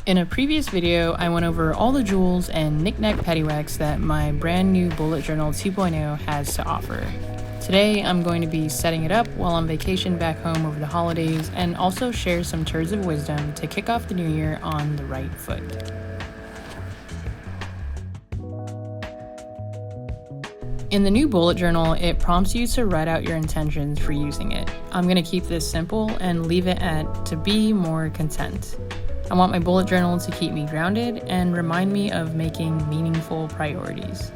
In a previous video, I went over all the jewels and knick-knack paddywhacks that my brand new bullet journal 2.0 has to offer. Today, I'm going to be setting it up while on vacation back home over the holidays and also share some turds of wisdom to kick off the new year on the right foot. In the new bullet journal, it prompts you to write out your intentions for using it. I'm going to keep this simple and leave it at to be more content. I want my bullet journal to keep me grounded and remind me of making meaningful priorities.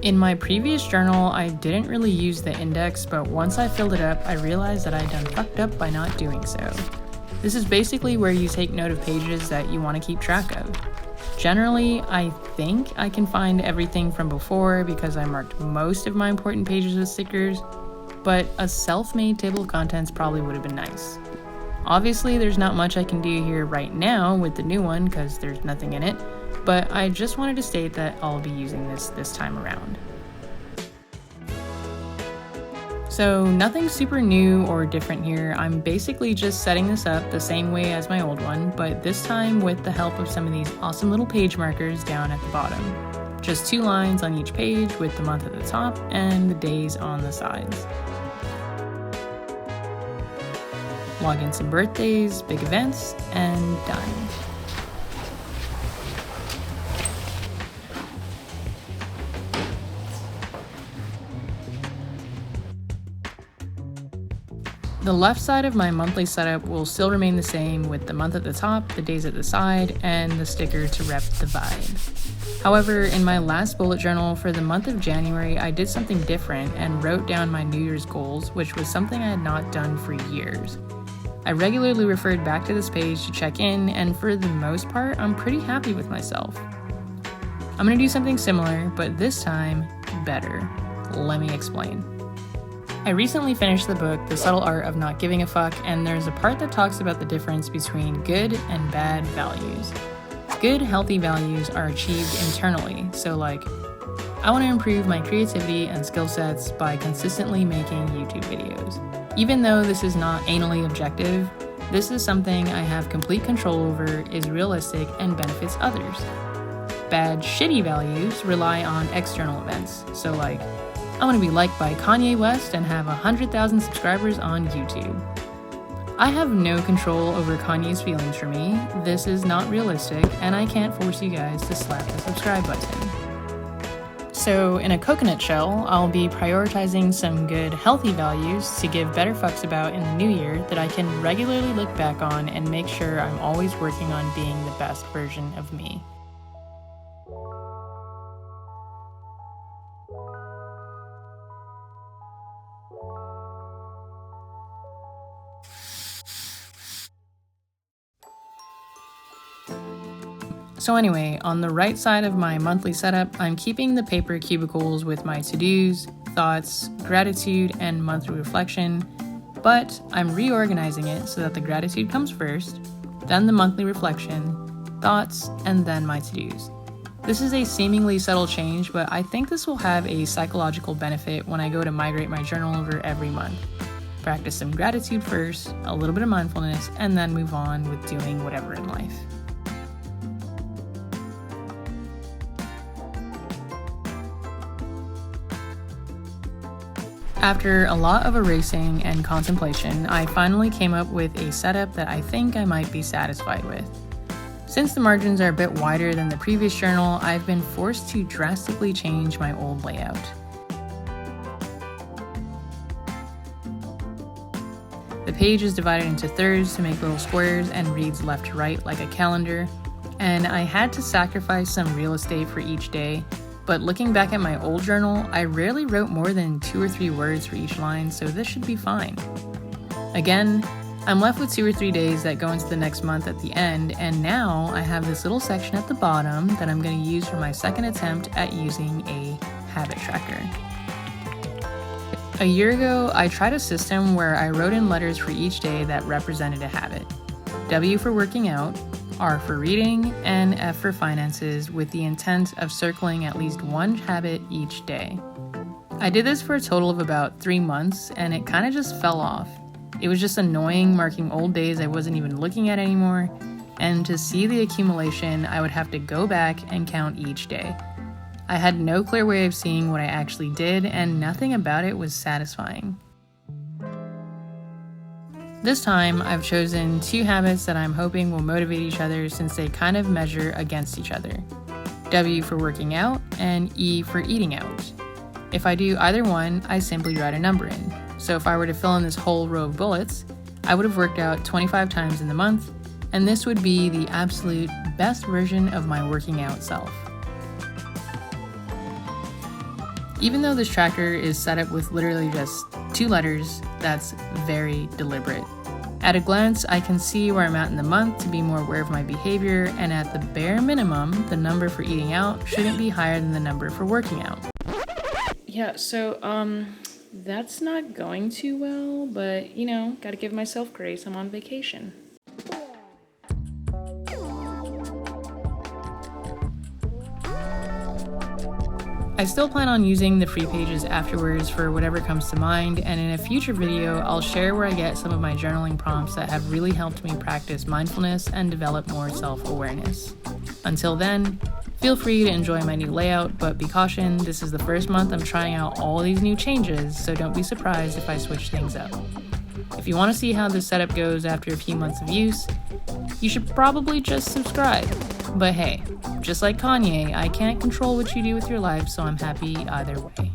In my previous journal, I didn't really use the index, but once I filled it up, I realized that I'd done fucked up by not doing so. This is basically where you take note of pages that you want to keep track of. Generally, I think I can find everything from before because I marked most of my important pages with stickers, but a self-made table of contents probably would have been nice. Obviously, there's not much I can do here right now with the new one because there's nothing in it, but I just wanted to state that I'll be using this time around. So nothing super new or different here. I'm basically just setting this up the same way as my old one, but this time with the help of some of these awesome little page markers down at the bottom. Just 2 lines on each page with the month at the top and the days on the sides. Log in some birthdays, big events, and done. The left side of my monthly setup will still remain the same with the month at the top, the days at the side, and the sticker to rep the vibe. However, in my last bullet journal for the month of January, I did something different and wrote down my New Year's goals, which was something I had not done for years. I regularly referred back to this page to check in, and for the most part, I'm pretty happy with myself. I'm gonna do something similar, but this time, better. Let me explain. I recently finished the book, The Subtle Art of Not Giving a Fuck, and there's a part that talks about the difference between good and bad values. Good, healthy values are achieved internally, so like, I want to improve my creativity and skill sets by consistently making YouTube videos. Even though this is not anally objective, this is something I have complete control over, is realistic, and benefits others. Bad, shitty values rely on external events, so like, I want to be liked by Kanye West and have 100,000 subscribers on YouTube. I have no control over Kanye's feelings for me, this is not realistic, and I can't force you guys to slap the subscribe button. So in a coconut shell, I'll be prioritizing some good, healthy values to give better fucks about in the new year that I can regularly look back on and make sure I'm always working on being the best version of me. So anyway, on the right side of my monthly setup, I'm keeping the paper cubicles with my to-dos, thoughts, gratitude, and monthly reflection, but I'm reorganizing it so that the gratitude comes first, then the monthly reflection, thoughts, and then my to-dos. This is a seemingly subtle change, but I think this will have a psychological benefit when I go to migrate my journal over every month. Practice some gratitude first, a little bit of mindfulness, and then move on with doing whatever in life. After a lot of erasing and contemplation, I finally came up with a setup that I think I might be satisfied with. Since the margins are a bit wider than the previous journal, I've been forced to drastically change my old layout. The page is divided into thirds to make little squares and reads left to right like a calendar, and I had to sacrifice some real estate for each day. But looking back at my old journal, I rarely wrote more than 2 or 3 words for each line, so this should be fine. Again, I'm left with 2 or 3 days that go into the next month at the end, and now I have this little section at the bottom that I'm going to use for my second attempt at using a habit tracker. A year ago, I tried a system where I wrote in letters for each day that represented a habit. W for working out, R for reading, and F for finances, with the intent of circling at least one habit each day. I did this for a total of about 3 months, and it kind of just fell off. It was just annoying marking old days I wasn't even looking at anymore, and to see the accumulation, I would have to go back and count each day. I had no clear way of seeing what I actually did, and nothing about it was satisfying. This time, I've chosen 2 habits that I'm hoping will motivate each other since they kind of measure against each other. W for working out and E for eating out. If I do either one, I simply write a number in. So if I were to fill in this whole row of bullets, I would have worked out 25 times in the month, and this would be the absolute best version of my working out self. Even though this tracker is set up with literally just 2 letters, that's very deliberate. At a glance, I can see where I'm at in the month to be more aware of my behavior, and at the bare minimum, the number for eating out shouldn't be higher than the number for working out. Yeah, so, that's not going too well, but, gotta give myself grace, I'm on vacation. I still plan on using the free pages afterwards for whatever comes to mind, and in a future video, I'll share where I get some of my journaling prompts that have really helped me practice mindfulness and develop more self-awareness. Until then, feel free to enjoy my new layout, but be cautioned, this is the first month I'm trying out all these new changes, so don't be surprised if I switch things up. If you want to see how this setup goes after a few months of use, you should probably just subscribe. But hey, just like Kanye, I can't control what you do with your life, so I'm happy either way.